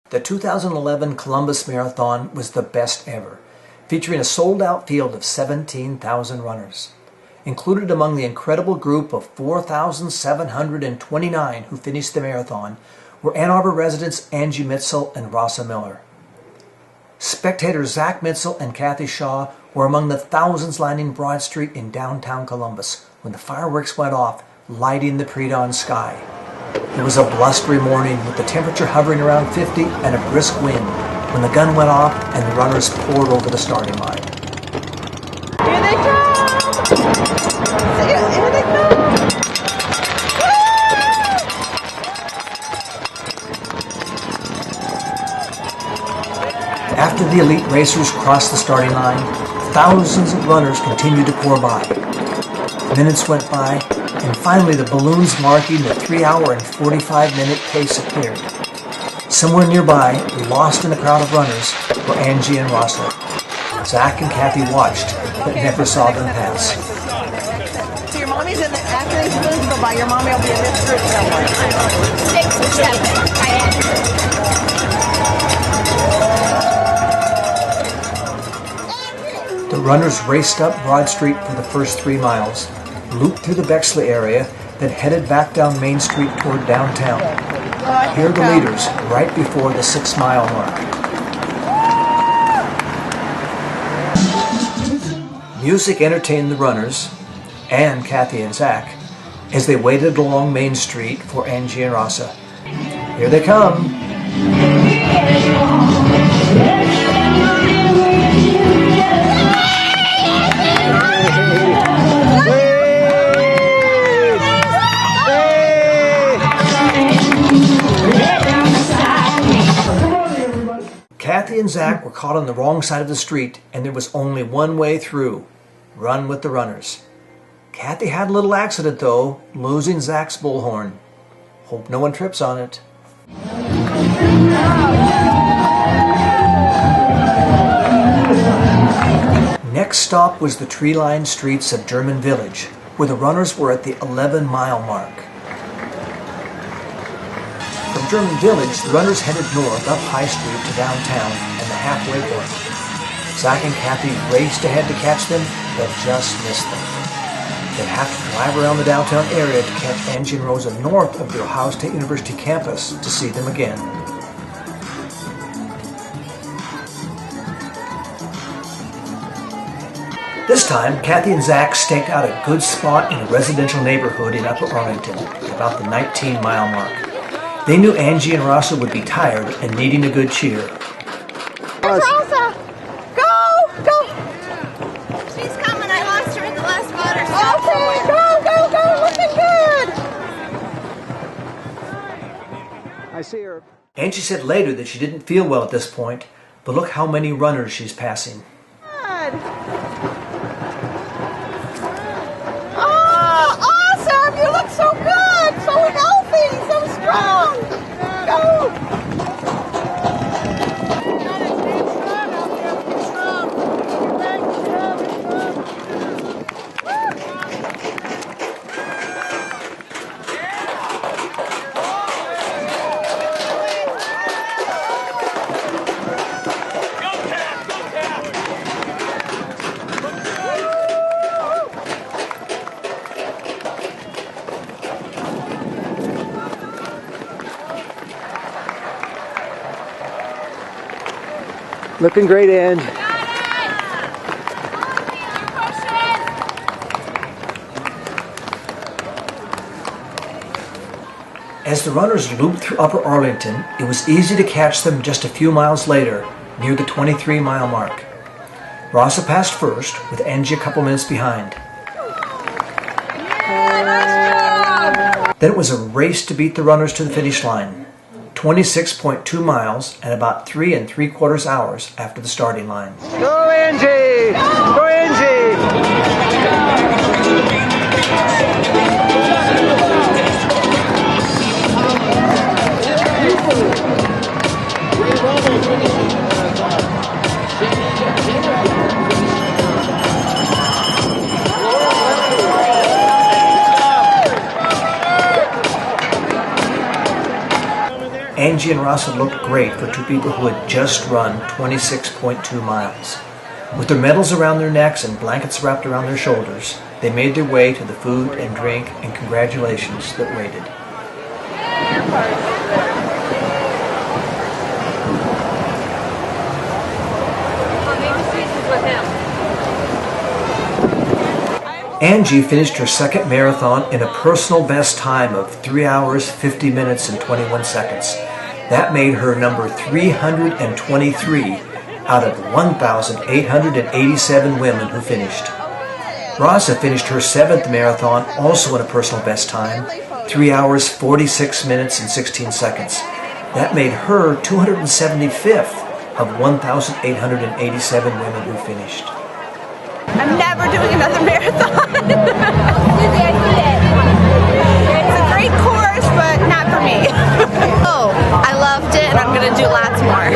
The 2011 Columbus Marathon was the best ever, featuring a sold-out field of 17,000 runners. Included among the incredible group of 4,729 who finished the marathon were Ann Arbor residents Angie, Mitzel, and Rasa Miller. Spectators Zach Mitzel and Kathy Shaw were among the thousands lining Broad Street in downtown Columbus when the fireworks went off, lighting the pre-dawn sky. It was a blustery morning with the temperature hovering around 50 and a brisk wind when the gun went off and the runners poured over the starting line. Here they come! Here they come! After the elite racers crossed the starting line, thousands of runners continued to pour by. Minutes went by, and finally the balloons marking the 3-hour and 45-minute pace appeared. Somewhere nearby, lost in a crowd of runners, were Angie and Rasa. Zach and Kathy watched, but never saw them pass. So your mommy's in the, after these balloons go by, your mommy will be in this group somewhere. 6 or 7. The runners raced up Broad Street for the first 3 miles, looped through the Bexley area, then headed back down Main Street toward downtown. Here are the leaders, right before the 6-mile mark. Music entertained the runners, and Kathy and Zach, as they waited along Main Street for Angie and Rasa. Here they come! Kathy and Zach were caught on the wrong side of the street, and there was only one way through. Run with the runners. Kathy had a little accident, though, losing Zach's bullhorn. Hope no one trips on it. Next stop was the tree-lined streets of German Village, where the runners were at the 11-mile mark. From German Village, the runners headed north up High Street to downtown and the halfway point. Zach and Kathy raced ahead to catch them, but just missed them. They'd have to drive around the downtown area to catch Angie and Rosa north of the Ohio State University campus to see them again. This time, Kathy and Zach staked out a good spot in a residential neighborhood in Upper Arlington, about the 19-mile mark. They knew Angie and Rasa would be tired and needing a good cheer. There's Rasa! Go! Go! She's coming. I lost her in the last water. Okay, go! Looking good! I see her. Angie said later that she didn't feel well at this point, but look how many runners she's passing. Good! Oh, awesome! You look so good! So healthy! So strong! Go! Looking great, Ange. As the runners looped through Upper Arlington, it was easy to catch them just a few miles later, near the 23-mile mark. Rasa passed first, with Angie a couple minutes behind. Then it was a race to beat the runners to the finish line. 26.2 miles and about 3 3/4 hours after the starting line. Go, Angie! Go, Angie! Angie Angie and Rasa looked great for two people who had just run 26.2 miles. With their medals around their necks and blankets wrapped around their shoulders, they made their way to the food and drink and congratulations that waited. Angie finished her second marathon in a personal best time of 3 hours, 50 minutes, and 21 seconds. That made her number 323 out of 1,887 women who finished. Rasa finished her seventh marathon also in a personal best time, 3 hours, 46 minutes, and 16 seconds. That made her 275th of 1,887 women who finished. I'm never doing another marathon. It's a great course, but not for me. Oh, I loved it, and I'm going to do lots more.